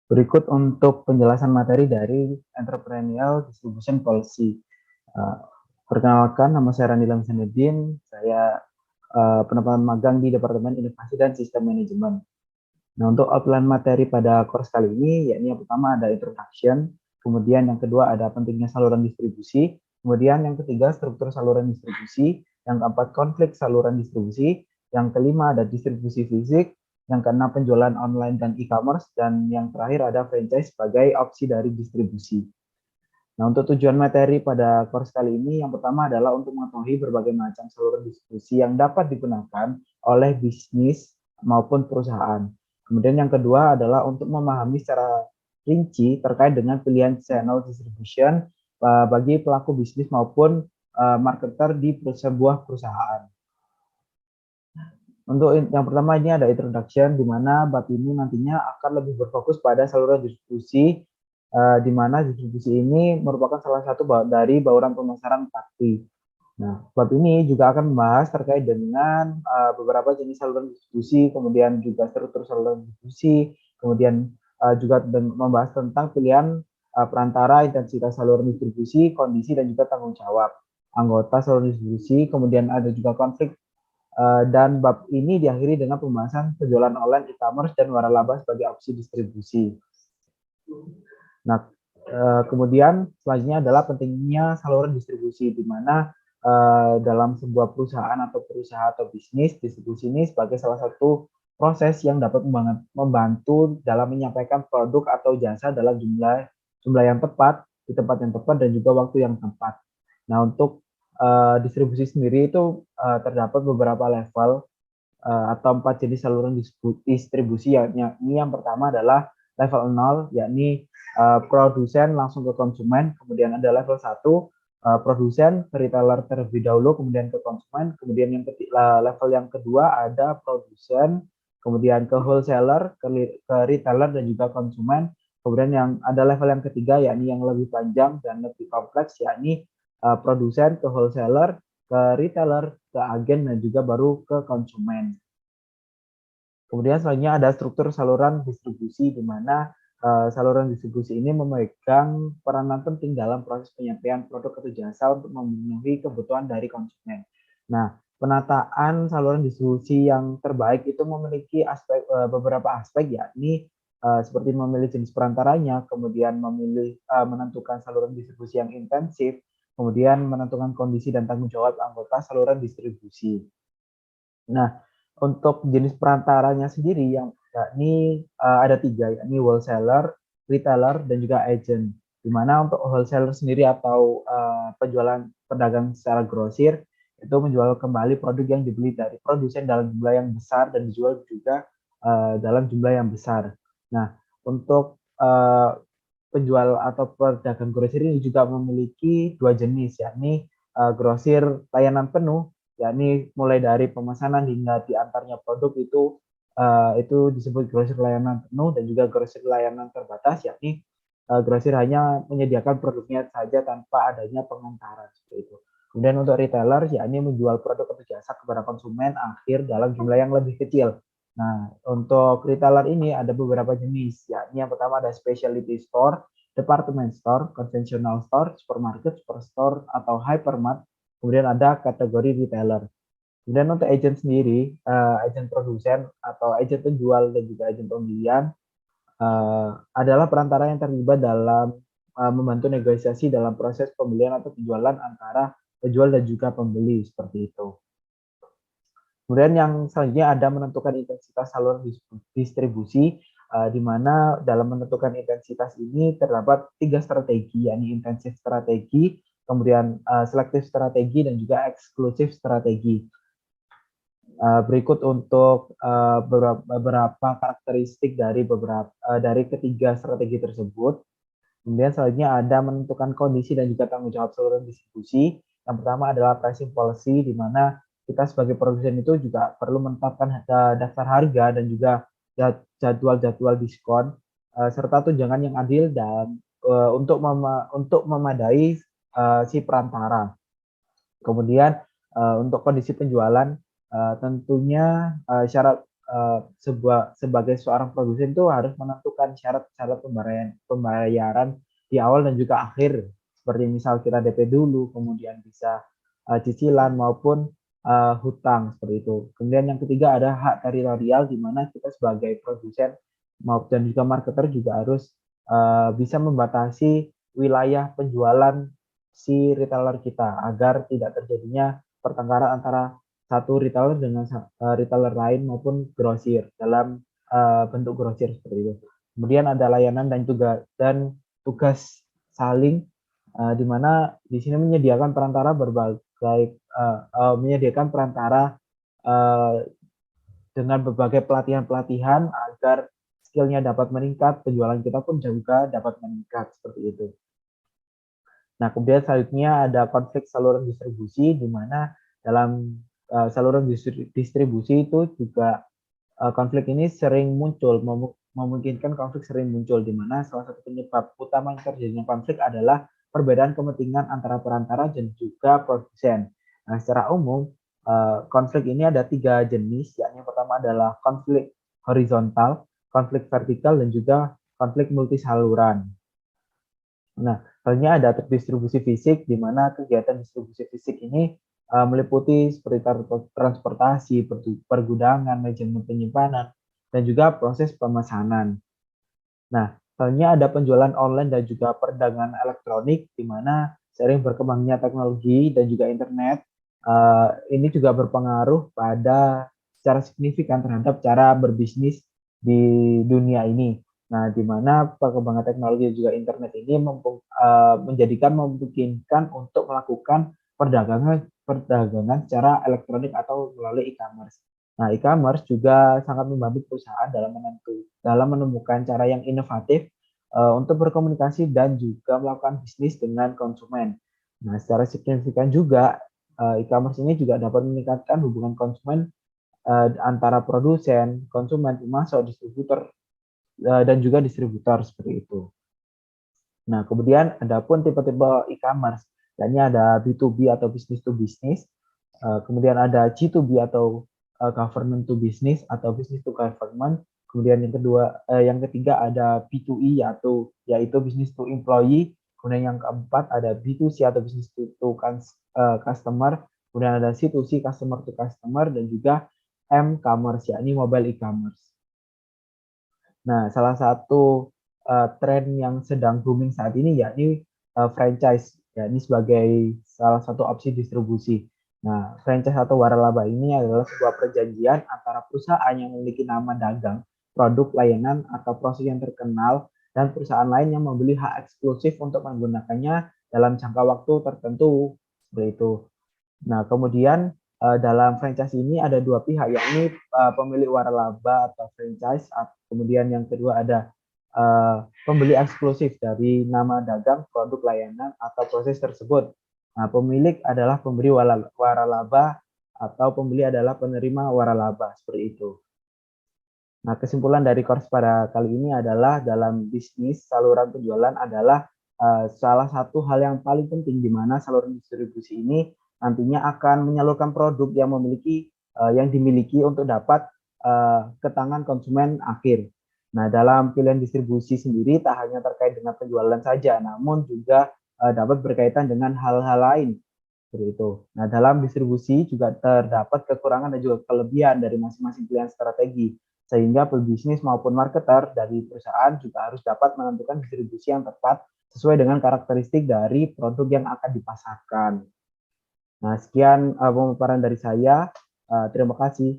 Berikut untuk penjelasan materi dari Entrepreneurial Distribution Policy. Perkenalkan, nama saya Randi Lamsanuddin. Saya penempatan magang di Departemen Inovasi dan Sistem Manajemen. Nah, untuk outline materi pada course kali ini, yakni yang pertama ada introduction, kemudian yang kedua ada pentingnya saluran distribusi, kemudian yang ketiga struktur saluran distribusi, yang keempat konflik saluran distribusi, yang kelima ada distribusi fisik, yang keenam penjualan online dan e-commerce, dan yang terakhir ada franchise sebagai opsi dari distribusi. Nah, untuk tujuan materi pada course kali ini, yang pertama adalah untuk mengetahui berbagai macam saluran distribusi yang dapat digunakan oleh bisnis maupun perusahaan. Kemudian yang kedua adalah untuk memahami secara rinci terkait dengan pilihan channel distribution bagi pelaku bisnis maupun marketer di sebuah perusahaan. Untuk yang pertama ini ada introduction, di mana bab ini nantinya akan lebih berfokus pada saluran distribusi, di mana distribusi ini merupakan salah satu dari bauran pemasaran Pakti. Nah, bab ini juga akan membahas terkait dengan beberapa jenis saluran distribusi, kemudian juga struktur saluran distribusi, kemudian juga membahas tentang pilihan perantara, intensitas saluran distribusi, kondisi, dan juga tanggung jawab anggota saluran distribusi, kemudian ada juga konflik. Dan bab ini diakhiri dengan pembahasan penjualan online, e-commerce, dan waralaba sebagai opsi distribusi. Nah, kemudian selanjutnya adalah pentingnya saluran distribusi, di mana dalam sebuah perusahaan atau bisnis, distribusi ini sebagai salah satu proses yang dapat membantu dalam menyampaikan produk atau jasa dalam jumlah yang tepat, di tempat yang tepat, dan juga waktu yang tepat. Nah, untuk distribusi sendiri itu terdapat beberapa level atau 4 jenis saluran distribusi, yakni yang pertama adalah level 0, yakni produsen langsung ke konsumen, kemudian ada level 1, produsen ke retailer terlebih dahulu, kemudian ke konsumen, kemudian level yang kedua ada produsen, kemudian ke wholesaler, ke retailer, dan juga konsumen, kemudian yang ada level yang ketiga, yakni yang lebih panjang dan lebih kompleks, yakni produsen ke wholesaler, ke retailer, ke agen, dan juga baru ke konsumen. Kemudian selanjutnya ada struktur saluran distribusi, di mana saluran distribusi ini memegang peranan penting dalam proses penyampaian produk atau jasa untuk memenuhi kebutuhan dari konsumen. Nah, penataan saluran distribusi yang terbaik itu memiliki beberapa aspek, yakni seperti memilih jenis perantaranya, kemudian menentukan saluran distribusi yang intensif, kemudian menentukan kondisi dan tanggung jawab anggota saluran distribusi. Nah, untuk jenis perantaranya sendiri yakni ada 3, yakni wholesaler, retailer, dan juga agent. Di mana untuk wholesaler sendiri atau penjualan pedagang secara grosir itu menjual kembali produk yang dibeli dari produsen dalam jumlah yang besar dan dijual juga dalam jumlah yang besar. Nah, untuk penjual atau pedagang grosir ini juga memiliki 2 jenis, yakni grosir layanan penuh, yakni mulai dari pemesanan hingga diantarnya produk itu disebut grosir layanan penuh, dan juga grosir layanan terbatas, yakni grosir hanya menyediakan produknya saja tanpa adanya pengantaran, seperti itu. Kemudian untuk retailer, yakni menjual produk atau jasa kepada konsumen akhir dalam jumlah yang lebih kecil. Nah, untuk retailer ini ada beberapa jenis, yakni yang pertama ada specialty store, department store, conventional store, supermarket, superstore, atau hypermart. Kemudian ada kategori retailer. Kemudian untuk agent sendiri, agent produsen atau agent penjual dan juga agent pembelian adalah perantara yang terlibat dalam membantu negosiasi dalam proses pembelian atau penjualan antara penjual dan juga pembeli, seperti itu. Kemudian yang selanjutnya ada menentukan intensitas saluran distribusi, di mana dalam menentukan intensitas ini terdapat 3 strategi, yakni intensif strategi, kemudian selektif strategi, dan juga eksklusif strategi. Berikut untuk beberapa karakteristik dari ketiga strategi tersebut. Kemudian selanjutnya ada menentukan kondisi dan juga tanggung jawab saluran distribusi. Yang pertama adalah pricing policy, di mana kita sebagai produsen itu juga perlu menetapkan daftar harga dan juga jadwal-jadwal diskon, serta tunjangan yang adil dan untuk memadai si perantara. Kemudian untuk kondisi penjualan, tentunya syarat sebagai seorang produsen itu harus menentukan syarat-syarat pembayaran di awal dan juga akhir. Seperti misal kita DP dulu, kemudian bisa cicilan maupun hutang seperti itu. Kemudian yang ketiga ada hak teritorial, di mana kita sebagai produsen maupun juga marketer juga harus bisa membatasi wilayah penjualan si retailer kita agar tidak terjadinya pertengkaran antara satu retailer dengan retailer lain maupun grosir dalam bentuk grosir seperti itu. Kemudian ada layanan dan tugas saling, di mana di sini menyediakan perantara dengan berbagai pelatihan-pelatihan agar skillnya dapat meningkat, penjualan kita pun juga dapat meningkat seperti itu. Nah, kemudian selanjutnya ada konflik saluran distribusi, di mana dalam saluran distribusi itu juga konflik ini sering muncul, memungkinkan konflik sering muncul, di mana salah satu penyebab utama yang terjadinya konflik adalah perbedaan kepentingan antara perantara dan juga produsen. Nah, secara umum konflik ini ada 3 jenis, yakni yang pertama adalah konflik horizontal, konflik vertikal, dan juga konflik multisaluran. Nah, selanjutnya ada distribusi fisik, di mana kegiatan distribusi fisik ini meliputi seperti transportasi, pergudangan, manajemen penyimpanan, dan juga proses pemesanan. Nah, selanjutnya ada penjualan online dan juga perdagangan elektronik, di mana sering berkembangnya teknologi dan juga internet, ini juga berpengaruh secara signifikan terhadap cara berbisnis di dunia ini. Nah, di mana perkembangan teknologi dan juga internet ini memungkinkan untuk melakukan perdagangan secara elektronik atau melalui e-commerce. Nah, e-commerce juga sangat membantu perusahaan dalam menemukan cara yang inovatif untuk berkomunikasi dan juga melakukan bisnis dengan konsumen. Nah, secara signifikan juga e-commerce ini juga dapat meningkatkan hubungan konsumen antara produsen, konsumen, pemasok, distributor, dan juga distributor seperti itu. Nah, kemudian ada pun tipe-tipe e-commerce, yakni ada B2B atau business to business, kemudian ada G2B atau government to business atau business to government, kemudian yang ketiga ada B2E yaitu business to employee, kemudian yang keempat ada B2C atau business to customer, kemudian ada C2C customer to customer, dan juga M-commerce yakni mobile e-commerce. Nah, salah satu tren yang sedang booming saat ini yakni franchise, yakni sebagai salah satu opsi distribusi. Nah, franchise atau waralaba ini adalah sebuah perjanjian antara perusahaan yang memiliki nama dagang, produk, layanan, atau proses yang terkenal, dan perusahaan lain yang membeli hak eksklusif untuk menggunakannya dalam jangka waktu tertentu, seperti itu. Nah, kemudian dalam franchise ini ada dua pihak, yakni pemilik waralaba atau franchise, kemudian yang kedua ada pembeli eksklusif dari nama dagang, produk, layanan, atau proses tersebut. Nah, pemilik adalah pemberi waralaba atau pembeli adalah penerima waralaba, seperti itu. Nah, kesimpulan dari course pada kali ini adalah dalam bisnis, saluran penjualan adalah salah satu hal yang paling penting, di mana saluran distribusi ini nantinya akan menyalurkan produk yang dimiliki untuk dapat ke tangan konsumen akhir. Nah, dalam pilihan distribusi sendiri tak hanya terkait dengan penjualan saja, namun juga dapat berkaitan dengan hal-hal lain seperti itu. Nah, dalam distribusi juga terdapat kekurangan dan juga kelebihan dari masing-masing pilihan strategi, sehingga pebisnis maupun marketer dari perusahaan juga harus dapat menentukan distribusi yang tepat sesuai dengan karakteristik dari produk yang akan dipasarkan. Nah, sekian pemaparan dari saya. Terima kasih.